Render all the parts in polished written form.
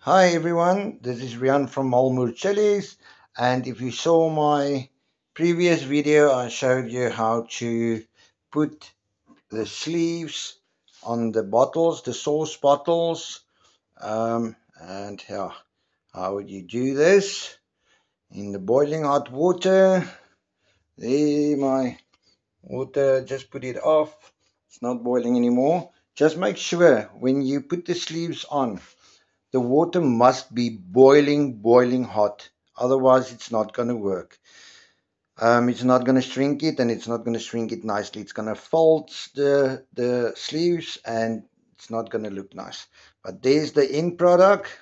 Hi everyone, this is Rian from Malmur Chilies, and if you saw my previous video, I showed you how to put the sleeves on the bottles, the sauce bottles, and how would you do this? In the boiling hot water. There, my water, just put it off. It's not boiling anymore. Just make sure when you put the sleeves on, the water must be boiling hot. Otherwise, it's not going to work. It's not going to shrink it, and it's not going to shrink it nicely. It's going to fold the sleeves, and it's not going to look nice. But there's the end product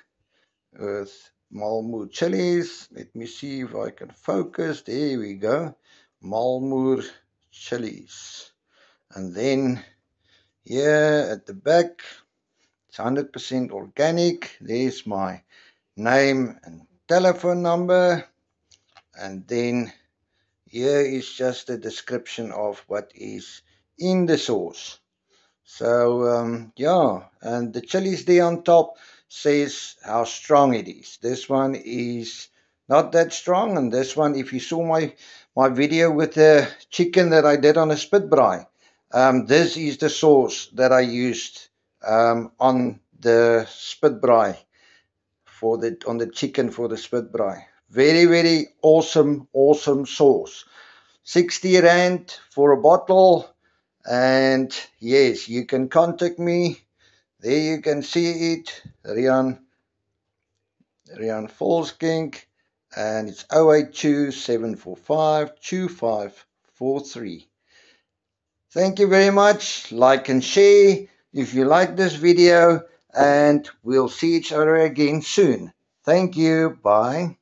with Malmur chilies. Let me see if I can focus. There we go. Malmur chilies. And then here at the back, it's 100% organic. There's my name and telephone number, and then here is just a description of what is in the sauce. So yeah, and the chilies there on top says how strong it is. This one is not that strong, and this one, if you saw my video with the chicken that I did on a spit braai, this is the sauce that I used on the spit braai for the on the chicken for the spit braai. Very awesome sauce. 60 rand for a bottle, and yes, you can contact me. There you can see it, Rian Volskink, and it's 082 745 2543. Thank you very much. Like and share if you like this video, and we'll see each other again soon. Thank you. Bye.